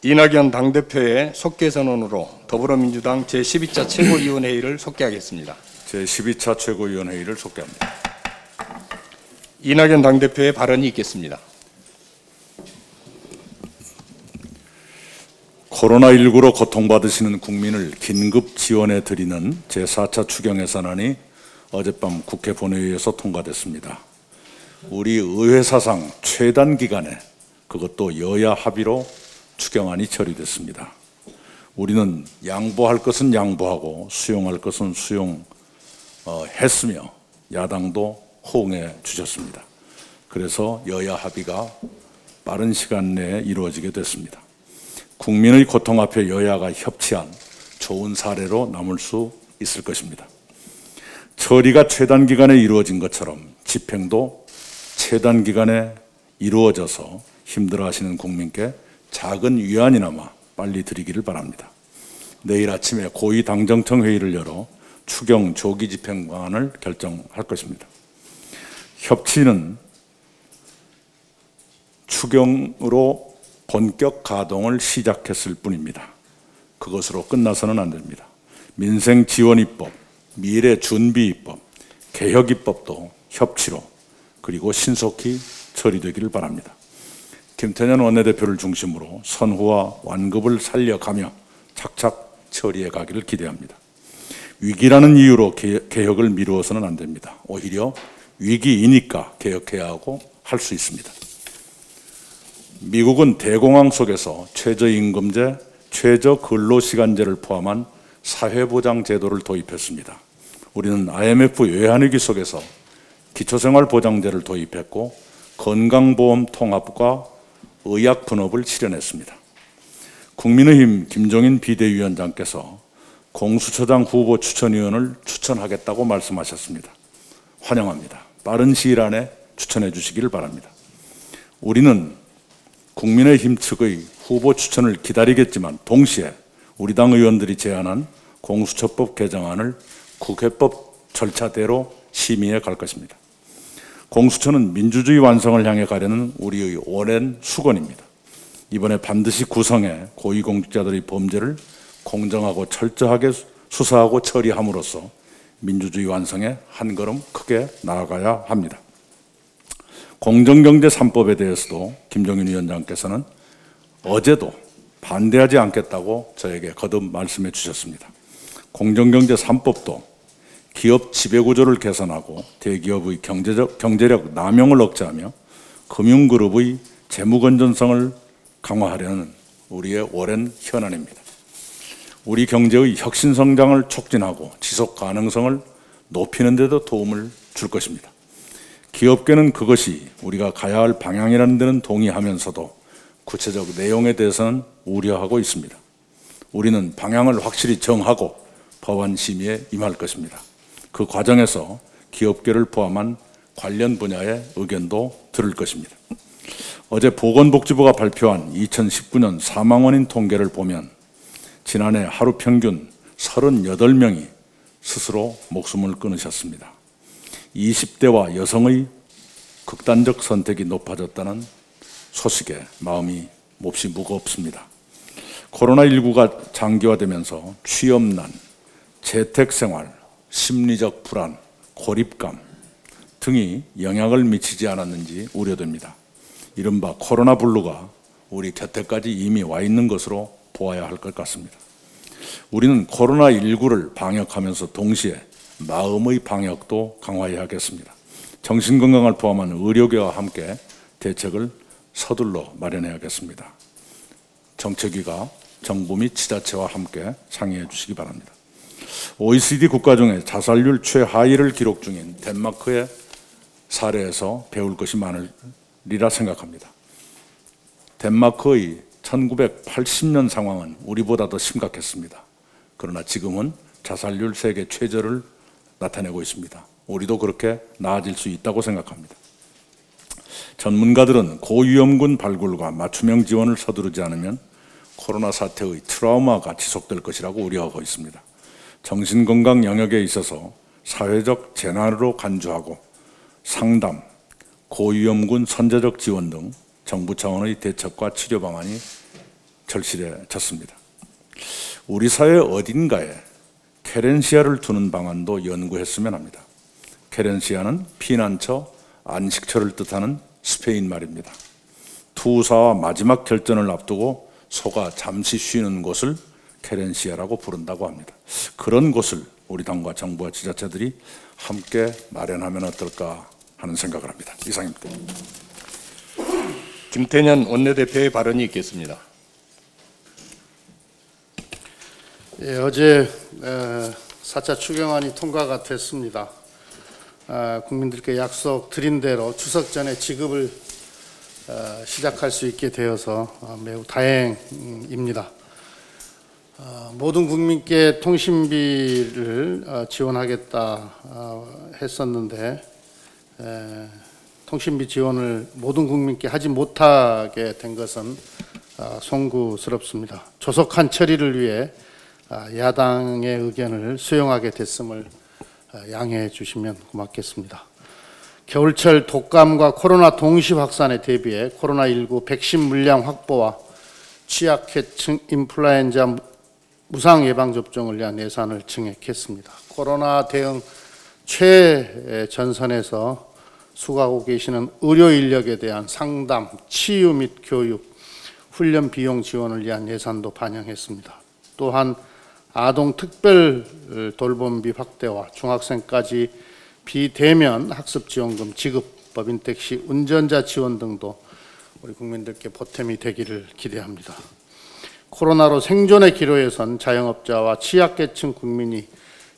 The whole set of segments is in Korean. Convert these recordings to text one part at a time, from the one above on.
이낙연 당대표의 속개 선언으로 더불어민주당 제12차 최고위원회의를 속개하겠습니다. 제12차 최고위원회의를 속개합니다. 이낙연 당대표의 발언이 있겠습니다. 코로나19로 고통받으시는 국민을 긴급 지원해 드리는 제4차 추경예산안이 어젯밤 국회 본회의에서 통과됐습니다. 우리 의회 사상 최단 기간에 그것도 여야 합의로 추경안이 처리됐습니다. 우리는 양보할 것은 양보하고 수용할 것은 수용했으며 야당도 호응해 주셨습니다. 그래서 여야 합의가 빠른 시간 내에 이루어지게 됐습니다. 국민의 고통 앞에 여야가 협치한 좋은 사례로 남을 수 있을 것입니다. 처리가 최단 기간에 이루어진 것처럼 집행도 최단 기간에 이루어져서 힘들어하시는 국민께 작은 위안이나마 빨리 드리기를 바랍니다. 내일 아침에 고위당정청 회의를 열어 추경 조기 집행 방안을 결정할 것입니다. 협치는 추경으로 본격 가동을 시작했을 뿐입니다. 그것으로 끝나서는 안 됩니다. 민생지원입법, 미래준비입법, 개혁입법도 협치로 그리고 신속히 처리되기를 바랍니다. 김태년 원내대표를 중심으로 선후와 완급을 살려가며 착착 처리해 가기를 기대합니다. 위기라는 이유로 개혁을 미루어서는 안 됩니다. 오히려 위기이니까 개혁해야 하고 할 수 있습니다. 미국은 대공황 속에서 최저임금제, 최저근로시간제를 포함한 사회보장제도를 도입했습니다. 우리는 IMF 외환위기 속에서 기초생활보장제를 도입했고 건강보험 통합과 의약분업을 실현했습니다. 국민의힘 김종인 비대위원장께서 공수처장 후보 추천위원을 추천하겠다고 말씀하셨습니다. 환영합니다. 빠른 시일 안에 추천해 주시기를 바랍니다. 우리는 국민의힘 측의 후보 추천을 기다리겠지만 동시에 우리 당 의원들이 제안한 공수처법 개정안을 국회법 절차대로 심의해 갈 것입니다. 공수처는 민주주의 완성을 향해 가려는 우리의 오랜 수건입니다. 이번에 반드시 구성해 고위공직자들의 범죄를 공정하고 철저하게 수사하고 처리함으로써 민주주의 완성에 한 걸음 크게 나아가야 합니다. 공정경제 3법에 대해서도 김종인 위원장께서는 어제도 반대하지 않겠다고 저에게 거듭 말씀해 주셨습니다. 공정경제 3법도 기업 지배구조를 개선하고 대기업의 경제력 남용을 억제하며 금융그룹의 재무건전성을 강화하려는 우리의 오랜 현안입니다. 우리 경제의 혁신성장을 촉진하고 지속가능성을 높이는 데도 도움을 줄 것입니다. 기업계는 그것이 우리가 가야 할 방향이라는 데는 동의하면서도 구체적 내용에 대해서는 우려하고 있습니다. 우리는 방향을 확실히 정하고 법안 심의에 임할 것입니다. 그 과정에서 기업계를 포함한 관련 분야의 의견도 들을 것입니다. 어제 보건복지부가 발표한 2019년 사망원인 통계를 보면 지난해 하루 평균 38명이 스스로 목숨을 끊으셨습니다. 20대와 여성의 극단적 선택이 높아졌다는 소식에 마음이 몹시 무겁습니다. 코로나19가 장기화되면서 취업난, 재택생활, 심리적 불안, 고립감 등이 영향을 미치지 않았는지 우려됩니다. 이른바 코로나 블루가 우리 곁에까지 이미 와 있는 것으로 보아야 할 것 같습니다. 우리는 코로나19를 방역하면서 동시에 마음의 방역도 강화해야겠습니다. 정신건강을 포함한 의료계와 함께 대책을 서둘러 마련해야겠습니다. 정책위가 정부 및 지자체와 함께 상의해 주시기 바랍니다. OECD 국가 중에 자살률 최하위를 기록 중인 덴마크의 사례에서 배울 것이 많으리라 생각합니다. 덴마크의 1980년 상황은 우리보다 더 심각했습니다. 그러나 지금은 자살률 세계 최저를 나타내고 있습니다. 우리도 그렇게 나아질 수 있다고 생각합니다. 전문가들은 고위험군 발굴과 맞춤형 지원을 서두르지 않으면 코로나 사태의 트라우마가 지속될 것이라고 우려하고 있습니다. 정신건강 영역에 있어서 사회적 재난으로 간주하고 상담, 고위험군 선제적 지원 등 정부 차원의 대책과 치료 방안이 절실해졌습니다. 우리 사회 어딘가에 케렌시아를 두는 방안도 연구했으면 합니다. 케렌시아는 피난처, 안식처를 뜻하는 스페인 말입니다. 투사와 마지막 결전을 앞두고 소가 잠시 쉬는 곳을 케렌시아라고 부른다고 합니다. 그런 곳을 우리 당과 정부와 지자체들이 함께 마련하면 어떨까 하는 생각을 합니다. 이상입니다. 김태년 원내대표의 발언이 있겠습니다. 예, 어제 4차 추경안이 통과가 됐습니다. 국민들께 약속드린 대로 추석 전에 지급을 시작할 수 있게 되어서 매우 다행입니다. 모든 국민께 통신비를 지원하겠다 했었는데 통신비 지원을 모든 국민께 하지 못하게 된 것은 송구스럽습니다. 조속한 처리를 위해 야당의 의견을 수용하게 됐음을 양해해 주시면 고맙겠습니다. 겨울철 독감과 코로나 동시 확산에 대비해 코로나19 백신 물량 확보와 취약계층 인플루엔자 무상 예방접종을 위한 예산을 증액했습니다. 코로나 대응 최전선에서 수고하고 계시는 의료 인력에 대한 상담, 치유 및 교육, 훈련 비용 지원을 위한 예산도 반영했습니다. 또한 아동 특별 돌봄비 확대와 중학생까지 비대면 학습지원금 지급, 법인택시 운전자 지원 등도 우리 국민들께 보탬이 되기를 기대합니다. 코로나로 생존의 기로에 선 자영업자와 취약계층 국민이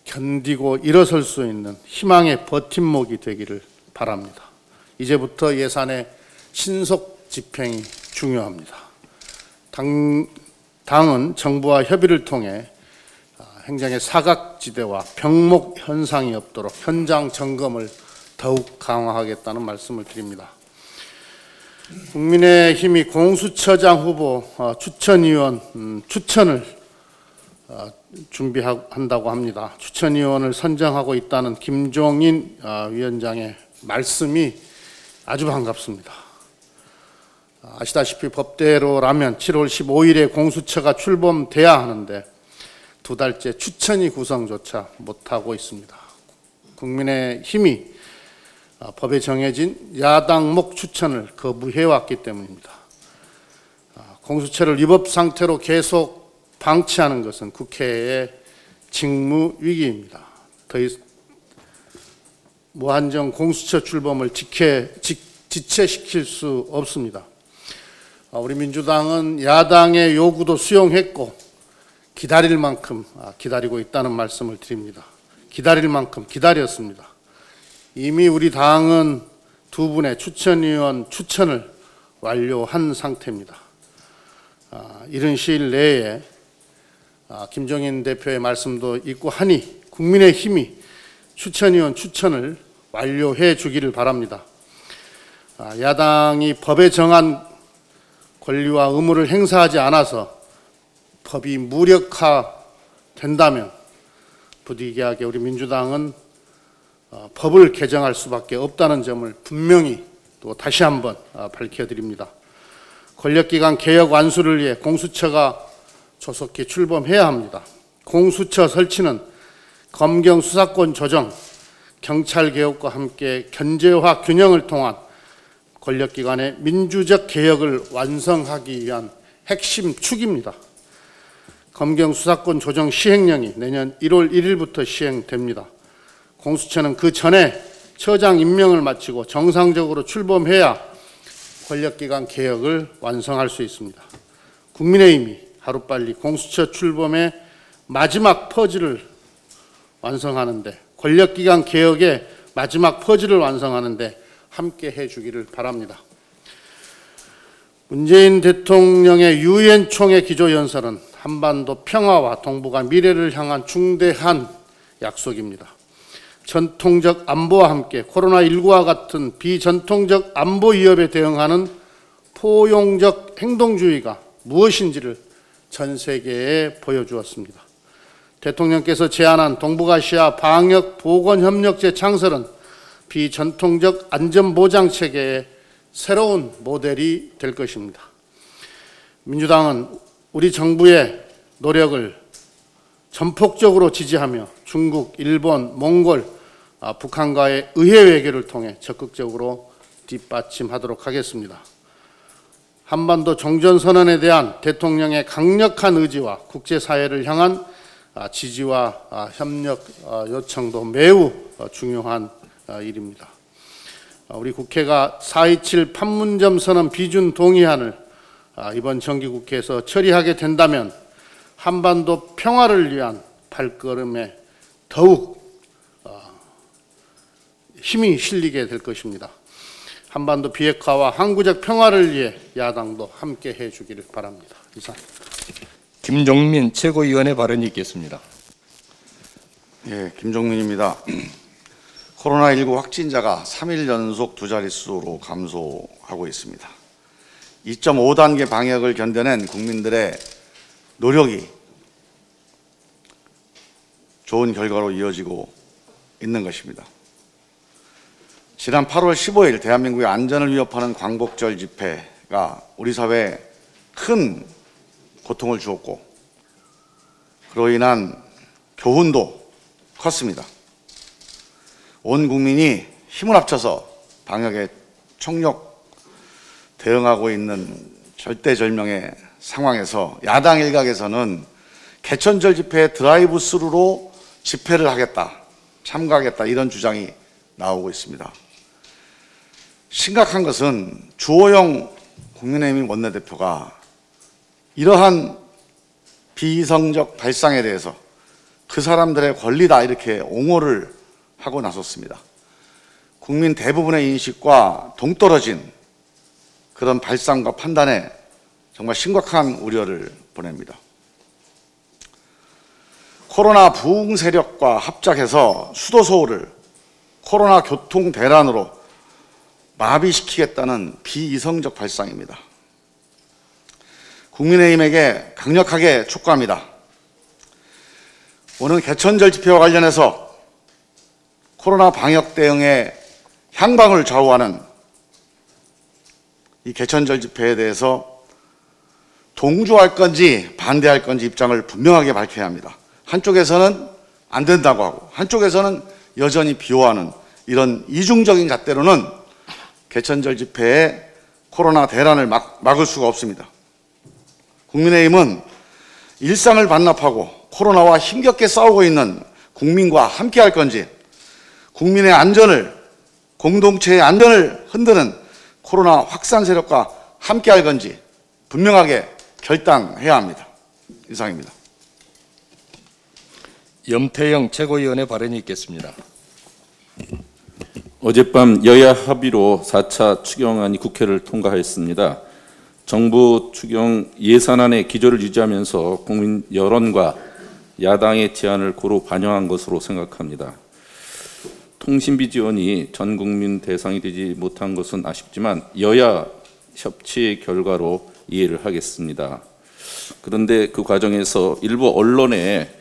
견디고 일어설 수 있는 희망의 버팀목이 되기를 바랍니다. 이제부터 예산의 신속 집행이 중요합니다. 당은 정부와 협의를 통해 행정의 사각지대와 병목 현상이 없도록 현장 점검을 더욱 강화하겠다는 말씀을 드립니다. 국민의힘이 공수처장 후보 추천위원 추천을 준비한다고 합니다. 추천위원을 선정하고 있다는 김종인 위원장의 말씀이 아주 반갑습니다. 아시다시피 법대로라면 7월 15일에 공수처가 출범돼야 하는데 2달째 추천위 구성조차 못하고 있습니다. 국민의힘이 법에 정해진 야당목 추천을 거부해왔기 때문입니다. 공수처를 위법 상태로 계속 방치하는 것은 국회의 직무위기입니다. 무한정 공수처 출범을 지체시킬 수 없습니다. 우리 민주당은 야당의 요구도 수용했고 기다릴 만큼 기다리고 있다는 말씀을 드립니다. 기다릴 만큼 기다렸습니다. 이미 우리 당은 2분의 추천위원 추천을 완료한 상태입니다. 이른 시일 내에 김종인 대표의 말씀도 있고 하니 국민의힘이 추천위원 추천을 완료해 주기를 바랍니다. 야당이 법에 정한 권리와 의무를 행사하지 않아서 법이 무력화된다면 부득이하게 우리 민주당은 법을 개정할 수밖에 없다는 점을 분명히 또 다시 한번 밝혀드립니다. 권력기관 개혁 완수를 위해 공수처가 조속히 출범해야 합니다. 공수처 설치는 검경 수사권 조정, 경찰 개혁과 함께 견제와 균형을 통한 권력기관의 민주적 개혁을 완성하기 위한 핵심 축입니다. 검경 수사권 조정 시행령이 내년 1월 1일부터 시행됩니다. 공수처는 그 전에 처장 임명을 마치고 정상적으로 출범해야 권력기관 개혁을 완성할 수 있습니다. 국민의힘이 하루빨리 공수처 출범의 마지막 퍼즐을 완성하는데, 권력기관 개혁의 마지막 퍼즐을 완성하는데 함께 해주기를 바랍니다. 문재인 대통령의 유엔 총회 기조연설은 한반도 평화와 동북아 미래를 향한 중대한 약속입니다. 전통적 안보와 함께 코로나19와 같은 비전통적 안보 위협에 대응하는 포용적 행동주의가 무엇인지를 전 세계에 보여주었습니다. 대통령께서 제안한 동북아시아 방역 보건협력체 창설은 비전통적 안전보장체계의 새로운 모델이 될 것입니다. 민주당은 우리 정부의 노력을 전폭적으로 지지하며 중국, 일본, 몽골, 북한과의 의회 외교를 통해 적극적으로 뒷받침하도록 하겠습니다. 한반도 종전선언에 대한 대통령의 강력한 의지와 국제사회를 향한 지지와 협력 요청도 매우 중요한 일입니다. 우리 국회가 4.27 판문점 선언 비준 동의안을 이번 정기국회에서 처리하게 된다면 한반도 평화를 위한 발걸음에 더욱 힘이 실리게 될 것입니다. 한반도 비핵화와 항구적 평화를 위해 야당도 함께 해주기를 바랍니다. 이상. 김종민 최고위원의 발언이 있겠습니다. 예, 김종민입니다. 코로나19 확진자가 3일 연속 두 자릿수로 감소하고 있습니다. 2.5단계 방역을 견뎌낸 국민들의 노력이 좋은 결과로 이어지고 있는 것입니다. 지난 8월 15일 대한민국의 안전을 위협하는 광복절 집회가 우리 사회에 큰 고통을 주었고 그로 인한 교훈도 컸습니다. 온 국민이 힘을 합쳐서 방역에 총력 대응하고 있는 절대절명의 상황에서 야당 일각에서는 개천절 집회에 드라이브 스루로 집회를 하겠다, 참가하겠다 이런 주장이 나오고 있습니다. 심각한 것은 주호영 국민의힘 원내대표가 이러한 비이성적 발상에 대해서 그 사람들의 권리다 이렇게 옹호를 하고 나섰습니다. 국민 대부분의 인식과 동떨어진 그런 발상과 판단에 정말 심각한 우려를 보냅니다. 코로나 부흥 세력과 합작해서 수도 서울을 코로나 교통 대란으로 마비시키겠다는 비이성적 발상입니다. 국민의힘에게 강력하게 촉구합니다. 오는 개천절 집회와 관련해서 코로나 방역 대응의 향방을 좌우하는 이 개천절 집회에 대해서 동조할 건지 반대할 건지 입장을 분명하게 밝혀야 합니다. 한쪽에서는 안 된다고 하고 한쪽에서는 여전히 비호하는 이런 이중적인 잣대로는 개천절 집회에 코로나 대란을 막을 수가 없습니다. 국민의힘은 일상을 반납하고 코로나와 힘겹게 싸우고 있는 국민과 함께 할 건지 국민의 안전을, 공동체의 안전을 흔드는 코로나 확산 세력과 함께 할 건지 분명하게 결단해야 합니다. 이상입니다. 염태영 최고위원의 발언이 있겠습니다. 어젯밤 여야 합의로 4차 추경안이 국회를 통과했습니다. 정부 추경 예산안의 기조를 유지하면서 국민 여론과 야당의 제안을 고루 반영한 것으로 생각합니다. 통신비 지원이 전 국민 대상이 되지 못한 것은 아쉽지만 여야 협치의 결과로 이해를 하겠습니다. 그런데 그 과정에서 일부 언론에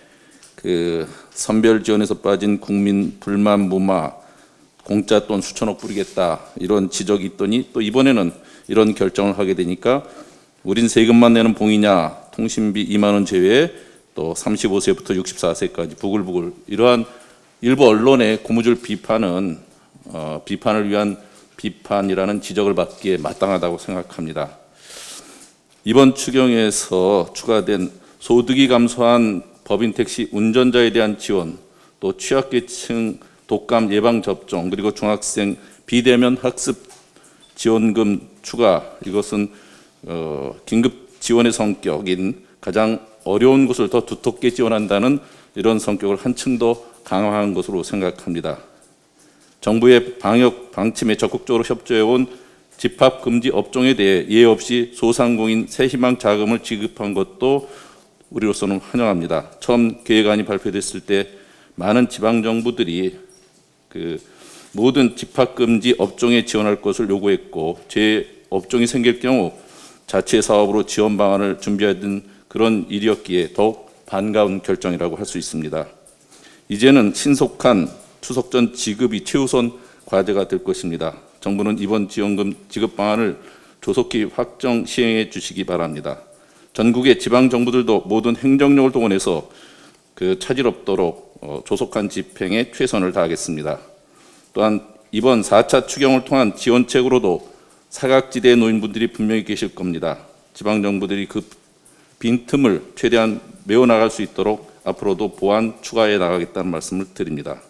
그 선별 지원에서 빠진 국민 불만 무마, 공짜 돈 수천억 뿌리겠다 이런 지적이 있더니 또 이번에는 이런 결정을 하게 되니까 우린 세금만 내는 봉이냐, 통신비 2만 원 제외 또 35세부터 64세까지 부글부글 이러한 일부 언론의 고무줄 비판은 비판을 위한 비판이라는 지적을 받기에 마땅하다고 생각합니다. 이번 추경에서 추가된 소득이 감소한 법인 택시 운전자에 대한 지원, 또 취약계층 독감 예방 접종, 그리고 중학생 비대면 학습 지원금 추가, 이것은 긴급 지원의 성격인 가장 어려운 곳을 더 두텁게 지원한다는 이런 성격을 한층 더 강화한 것으로 생각합니다. 정부의 방역 방침에 적극적으로 협조해온 집합금지 업종에 대해 예외 없이 소상공인 새희망 자금을 지급한 것도 우리로서는 환영합니다. 처음 계획안이 발표됐을 때 많은 지방 정부들이 모든 집합금지 업종에 지원할 것을 요구했고, 재업종이 생길 경우 자체 사업으로 지원 방안을 준비하던 그런 일이었기에 더욱 반가운 결정이라고 할 수 있습니다. 이제는 신속한 추석 전 지급이 최우선 과제가 될 것입니다. 정부는 이번 지원금 지급 방안을 조속히 확정 시행해 주시기 바랍니다. 전국의 지방 정부들도 모든 행정력을 동원해서 차질 없도록 조속한 집행에 최선을 다하겠습니다. 또한 이번 4차 추경을 통한 지원책으로도 사각지대의 노인분들이 분명히 계실 겁니다. 지방 정부들이 그 빈틈을 최대한 메워나갈 수 있도록 앞으로도 보완 추가해 나가겠다는 말씀을 드립니다.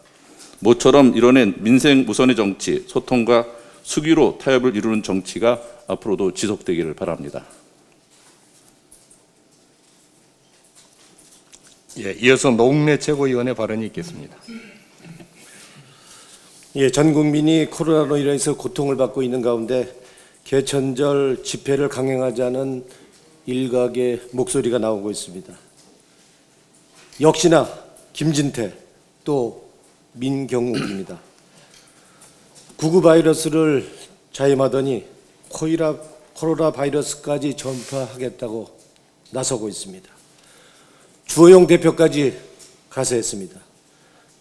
모처럼 이뤄낸 민생 우선의 정치, 소통과 수기로 타협을 이루는 정치가 앞으로도 지속되기를 바랍니다. 예, 이어서 노웅래 최고위원의 발언이 있겠습니다. 예, 전 국민이 코로나로 인해서 고통을 받고 있는 가운데 개천절 집회를 강행하자는 일각의 목소리가 나오고 있습니다. 역시나 김진태 또 민경욱입니다. 구구 바이러스를 자임하더니 코로나 바이러스까지 전파하겠다고 나서고 있습니다. 주호영 대표까지 가세했습니다.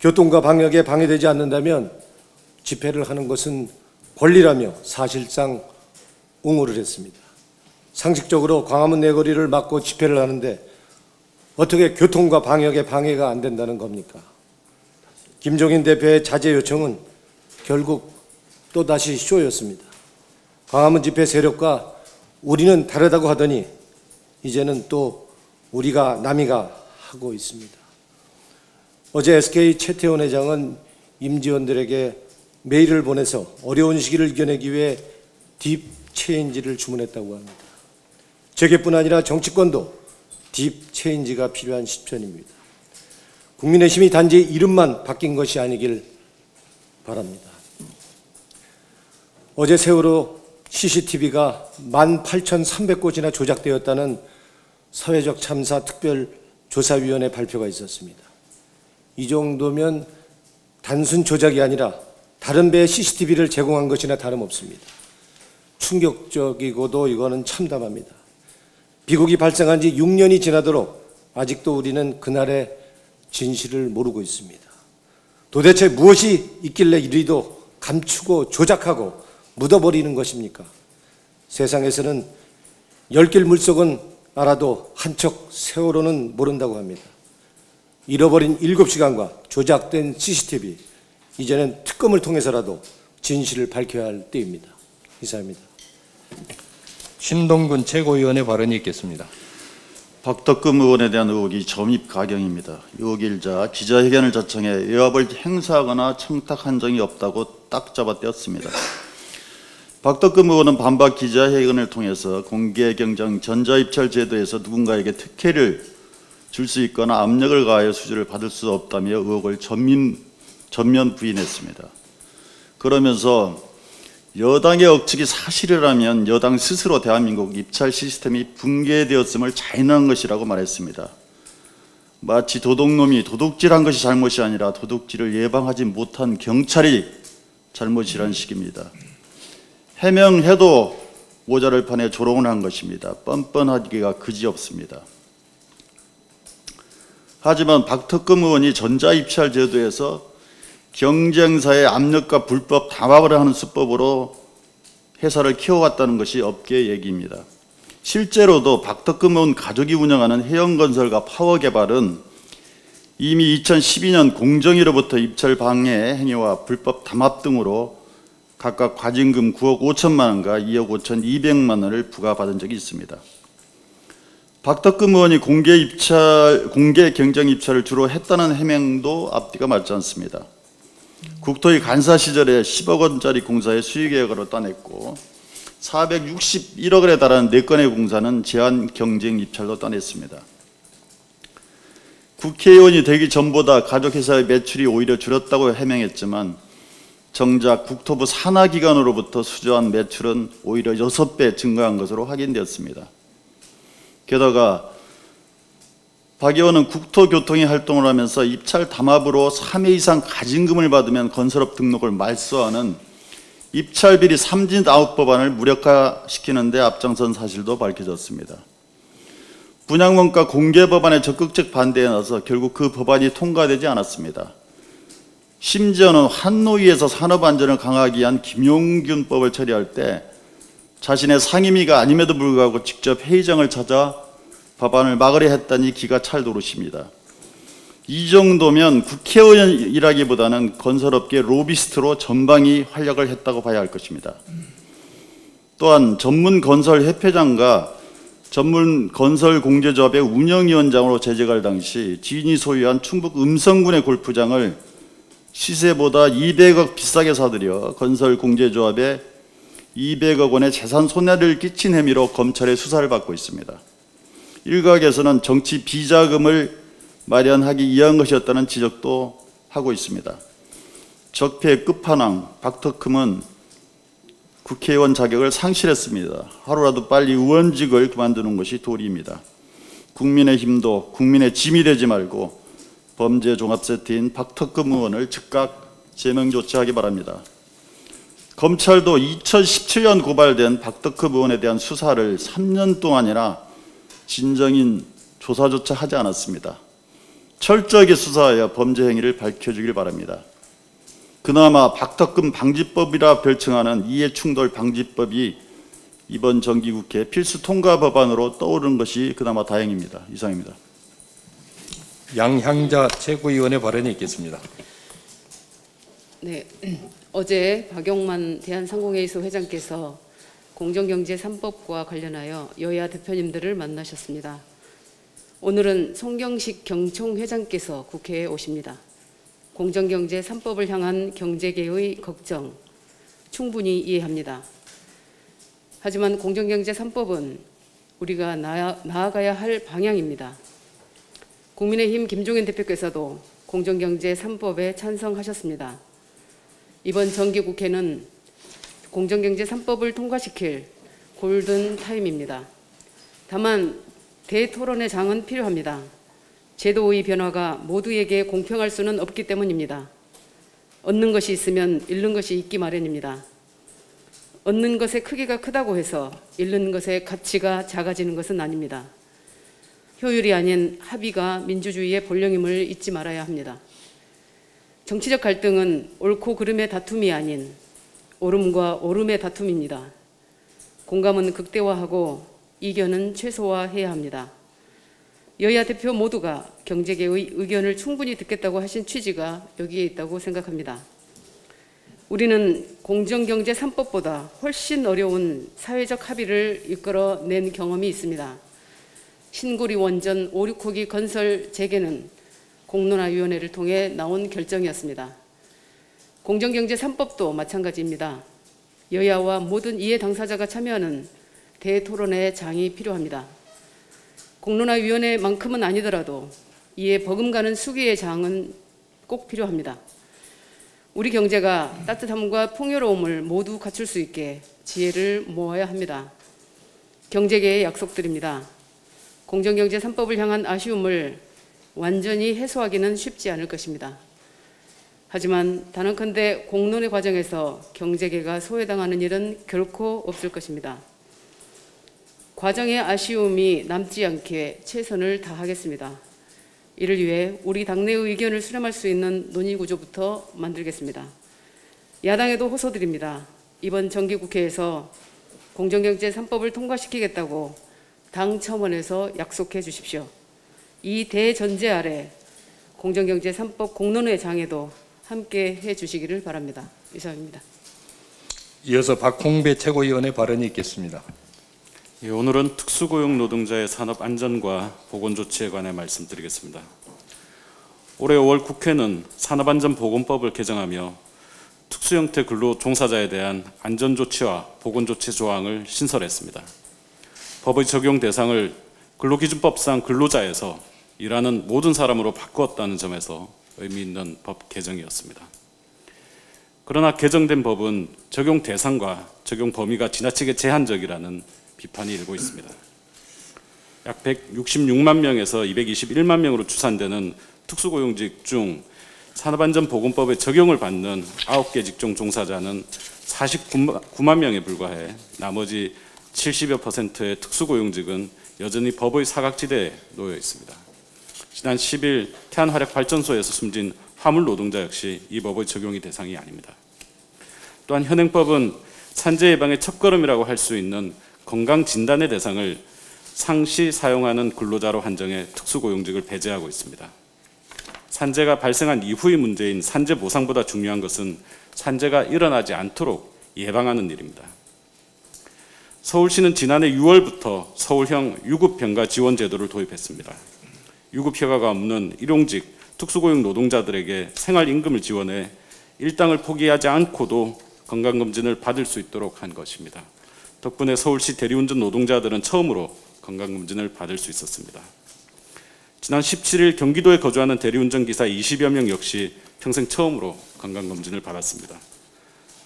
교통과 방역에 방해되지 않는다면 집회를 하는 것은 권리라며 사실상 옹호를 했습니다. 상식적으로 광화문 내거리를 막고 집회를 하는데 어떻게 교통과 방역에 방해가 안 된다는 겁니까? 김종인 대표의 자제 요청은 결국 또다시 쇼였습니다. 광화문 집회 세력과 우리는 다르다고 하더니 이제는 또 우리가 남이가 하고 있습니다. 어제 SK 최태원 회장은 임직원들에게 메일을 보내서 어려운 시기를 이겨내기 위해 딥 체인지를 주문했다고 합니다. 재계뿐 아니라 정치권도 딥 체인지가 필요한 시점입니다. 국민의힘이 단지 이름만 바뀐 것이 아니길 바랍니다. 어제 세월호 CCTV가 18,300곳이나 조작되었다는 사회적 참사 특별조사위원회 발표가 있었습니다. 이 정도면 단순 조작이 아니라 다른 배의 CCTV를 제공한 것이나 다름없습니다. 충격적이고도 이거는 참담합니다. 비극이 발생한 지 6년이 지나도록 아직도 우리는 그날의 진실을 모르고 있습니다. 도대체 무엇이 있길래 이리도 감추고 조작하고 묻어버리는 것입니까? 세상에서는 열길 물속은 알아도 한척 세월호는 모른다고 합니다. 잃어버린 7시간과 조작된 CCTV, 이제는 특검을 통해서라도 진실을 밝혀야 할 때입니다. 이상입니다. 신동근 최고위원의 발언이 있겠습니다. 박덕금 의원에 대한 의혹이 점입 가경입니다. 의혹 일자 기자회견을 자청해 외압을 행사하거나 청탁한 적이 없다고 딱 잡아 떼었습니다. 박덕금 의원은 반박 기자회견을 통해서 공개경쟁 전자입찰 제도에서 누군가에게 특혜를 줄 수 있거나 압력을 가하여 수주를 받을 수 없다며 의혹을 전면 부인했습니다. 그러면서 여당의 억측이 사실이라면 여당 스스로 대한민국 입찰 시스템이 붕괴되었음을 자인한 것이라고 말했습니다. 마치 도둑놈이 도둑질한 것이 잘못이 아니라 도둑질을 예방하지 못한 경찰이 잘못이란 식입니다. 해명해도 모자를 판에 조롱을 한 것입니다. 뻔뻔하기가 그지없습니다. 하지만 박덕금 의원이 전자입찰 제도에서 경쟁사의 압력과 불법 담합을 하는 수법으로 회사를 키워왔다는 것이 업계의 얘기입니다. 실제로도 박덕금 의원 가족이 운영하는 해영건설과 파워개발은 이미 2012년 공정위로부터 입찰 방해 행위와 불법 담합 등으로 각각 과징금 9억 5천만 원과 2억 5천2백만 원을 부과받은 적이 있습니다. 박덕금 의원이 공개 경쟁 입찰을 주로 했다는 해명도 앞뒤가 맞지 않습니다. 국토위 간사 시절에 10억 원짜리 공사에 수의계약으로 따냈고 461억 원에 달하는 4건의 공사는 제한 경쟁 입찰로 따냈습니다. 국회의원이 되기 전보다 가족회사의 매출이 오히려 줄었다고 해명했지만 정작 국토부 산하기관으로부터 수주한 매출은 오히려 6배 증가한 것으로 확인되었습니다. 게다가 박 의원은 국토교통위 활동을 하면서 입찰 담합으로 3회 이상 가진금을 받으면 건설업 등록을 말소하는 입찰 비리 삼진 아웃 법안을 무력화시키는 데 앞장선 사실도 밝혀졌습니다. 분양원가 공개 법안에 적극적 반대에 나서 결국 그 법안이 통과되지 않았습니다. 심지어는 환노위에서 산업안전을 강화하기 위한 김용균법을 처리할 때 자신의 상임위가 아님에도 불구하고 직접 회의장을 찾아 법안을 막으려 했다니 기가 찰 노릇입니다. 이 정도면 국회의원이라기보다는 건설업계 로비스트로 전방위 활약을 했다고 봐야 할 것입니다. 또한 전문 건설 협회장과 전문 건설 공제조합의 운영위원장으로 재직할 당시 지인이 소유한 충북 음성군의 골프장을 시세보다 200억 비싸게 사들여 건설 공제조합에 200억 원의 재산 손해를 끼친 혐의로 검찰의 수사를 받고 있습니다. 일각에서는 정치 비자금을 마련하기 위한 것이었다는 지적도 하고 있습니다. 적폐의 끝판왕 박덕흠은 국회의원 자격을 상실했습니다. 하루라도 빨리 의원직을 그만두는 것이 도리입니다. 국민의힘도 국민의 짐이 되지 말고 범죄 종합세트인 박덕흠 의원을 즉각 제명 조치하기 바랍니다. 검찰도 2017년 고발된 박덕흠 의원에 대한 수사를 3년 동안이나 진정인 조사조차 하지 않았습니다. 철저하게 수사하여 범죄 행위를 밝혀주길 바랍니다. 그나마 박덕흠 방지법이라 별칭하는 이해충돌 방지법이 이번 정기국회 필수 통과 법안으로 떠오르는 것이 그나마 다행입니다. 이상입니다. 양향자 최고위원의 발언이 있겠습니다. 네, 어제 박용만 대한상공회의소 회장께서 공정경제 3법과 관련하여 여야 대표님들을 만나셨습니다. 오늘은 송경식 경총회장께서 국회에 오십니다. 공정경제 3법을 향한 경제계의 걱정 충분히 이해합니다. 하지만 공정경제 3법은 우리가 나아가야 할 방향입니다. 국민의힘 김종인 대표께서도 공정경제 3법에 찬성하셨습니다. 이번 정기국회는 공정경제 3법을 통과시킬 골든타임입니다. 다만 대토론의 장은 필요합니다. 제도의 변화가 모두에게 공평할 수는 없기 때문입니다. 얻는 것이 있으면 잃는 것이 있기 마련입니다. 얻는 것의 크기가 크다고 해서 잃는 것의 가치가 작아지는 것은 아닙니다. 효율이 아닌 합의가 민주주의의 본령임을 잊지 말아야 합니다. 정치적 갈등은 옳고 그름의 다툼이 아닌 옳음과 오름의 다툼입니다. 공감은 극대화하고 이견은 최소화해야 합니다. 여야 대표 모두가 경제계의 의견을 충분히 듣겠다고 하신 취지가 여기에 있다고 생각합니다. 우리는 공정경제 3법보다 훨씬 어려운 사회적 합의를 이끌어낸 경험이 있습니다. 신구리 원전 5, 6호기 건설 재개는 공론화위원회를 통해 나온 결정이었습니다. 공정경제 3법도 마찬가지입니다. 여야와 모든 이해 당사자가 참여하는 대토론의 장이 필요합니다. 공론화위원회만큼은 아니더라도 이에 버금가는 수기의 장은 꼭 필요합니다. 우리 경제가 따뜻함과 풍요로움을 모두 갖출 수 있게 지혜를 모아야 합니다. 경제계의 약속드립니다. 공정경제 3법을 향한 아쉬움을 완전히 해소하기는 쉽지 않을 것입니다. 하지만 단언컨대 공론의 과정에서 경제계가 소외당하는 일은 결코 없을 것입니다. 과정의 아쉬움이 남지 않게 최선을 다하겠습니다. 이를 위해 우리 당내의 의견을 수렴할 수 있는 논의 구조부터 만들겠습니다. 야당에도 호소드립니다. 이번 정기국회에서 공정경제 3법을 통과시키겠다고 당 첨언에서 약속해 주십시오. 이 대전제 아래 공정경제 3법 공론회 장에도 함께 해 주시기를 바랍니다. 이상입니다. 이어서 박홍배 최고위원의 발언이 있겠습니다. 예, 오늘은 특수고용 노동자의 산업 안전과 보건 조치에 관해 말씀드리겠습니다. 올해 5월 국회는 산업안전보건법을 개정하며 특수형태 근로 종사자에 대한 안전조치와 보건조치 조항을 신설했습니다. 법의 적용 대상을 근로기준법상 근로자에서 일하는 모든 사람으로 바꾸었다는 점에서 의미 있는 법 개정이었습니다. 그러나 개정된 법은 적용 대상과 적용 범위가 지나치게 제한적이라는 비판이 일고 있습니다. 약 166만 명에서 221만 명으로 추산되는 특수고용직 중 산업안전보건법의 적용을 받는 9개 직종 종사자는 49만 명에 불과해 나머지 70여 %의 특수고용직은 여전히 법의 사각지대에 놓여 있습니다. 지난 10일 태안화력발전소에서 숨진 화물 노동자 역시 이 법의 적용이 대상이 아닙니다. 또한 현행법은 산재 예방의 첫걸음이라고 할 수 있는 건강진단의 대상을 상시 사용하는 근로자로 한정해 특수고용직을 배제하고 있습니다. 산재가 발생한 이후의 문제인 산재 보상보다 중요한 것은 산재가 일어나지 않도록 예방하는 일입니다. 서울시는 지난해 6월부터 서울형 유급병가 지원 제도를 도입했습니다. 유급휴가가 없는 일용직 특수고용 노동자들에게 생활임금을 지원해 일당을 포기하지 않고도 건강검진을 받을 수 있도록 한 것입니다. 덕분에 서울시 대리운전 노동자들은 처음으로 건강검진을 받을 수 있었습니다. 지난 17일 경기도에 거주하는 대리운전기사 20여 명 역시 평생 처음으로 건강검진을 받았습니다.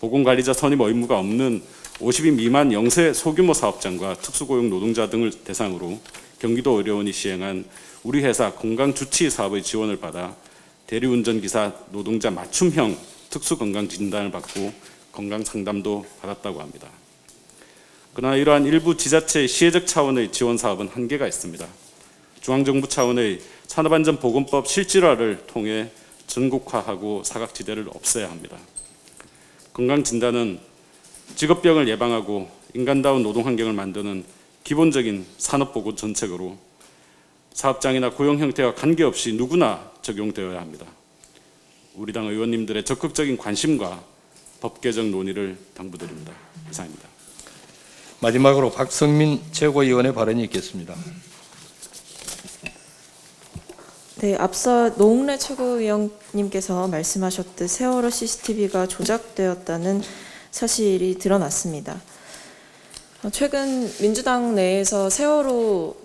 보건관리자 선임 의무가 없는 50인 미만 영세 소규모 사업장과 특수고용 노동자 등을 대상으로 경기도 의료원이 시행한 우리 회사 건강주치 사업의 지원을 받아 대리운전기사 노동자 맞춤형 특수건강진단을 받고 건강상담도 받았다고 합니다. 그러나 이러한 일부 지자체의 시혜적 차원의 지원 사업은 한계가 있습니다. 중앙정부 차원의 산업안전보건법 실질화를 통해 전국화하고 사각지대를 없애야 합니다. 건강진단은 직업병을 예방하고 인간다운 노동환경을 만드는 기본적인 산업보건 정책으로 사업장이나 고용 형태와 관계없이 누구나 적용되어야 합니다. 우리 당 의원님들의 적극적인 관심과 법 개정 논의를 당부드립니다. 이상입니다. 마지막으로 박성민 최고위원의 발언이 있겠습니다. 네, 앞서 노웅래 최고위원님께서 말씀하셨듯 세월호 CCTV가 조작되었다는 사실이 드러났습니다. 최근 민주당 내에서 세월호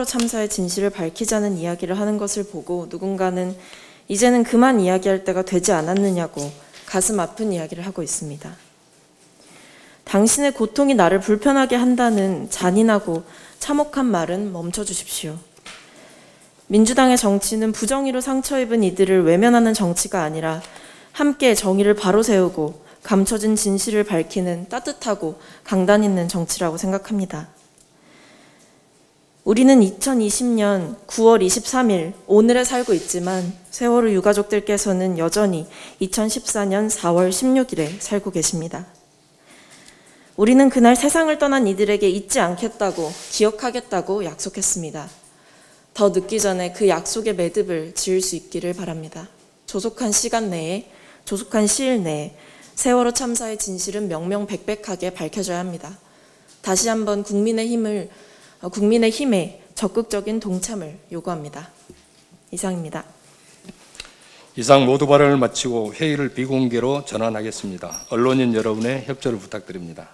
참사의 진실을 밝히자는 이야기를 하는 것을 보고 누군가는 이제는 그만 이야기할 때가 되지 않았느냐고 가슴 아픈 이야기를 하고 있습니다. 당신의 고통이 나를 불편하게 한다는 잔인하고 참혹한 말은 멈춰주십시오. 민주당의 정치는 부정의로 상처 입은 이들을 외면하는 정치가 아니라 함께 정의를 바로 세우고 감춰진 진실을 밝히는 따뜻하고 강단 있는 정치라고 생각합니다. 우리는 2020년 9월 23일 오늘에 살고 있지만 세월호 유가족들께서는 여전히 2014년 4월 16일에 살고 계십니다. 우리는 그날 세상을 떠난 이들에게 잊지 않겠다고 기억하겠다고 약속했습니다. 더 늦기 전에 그 약속의 매듭을 지을 수 있기를 바랍니다. 조속한 시간 내에, 조속한 시일 내에 세월호 참사의 진실은 명명백백하게 밝혀져야 합니다. 다시 한번 국민의 힘에 적극적인 동참을 요구합니다. 이상입니다. 이상 모두 발언을 마치고 회의를 비공개로 전환하겠습니다. 언론인 여러분의 협조를 부탁드립니다.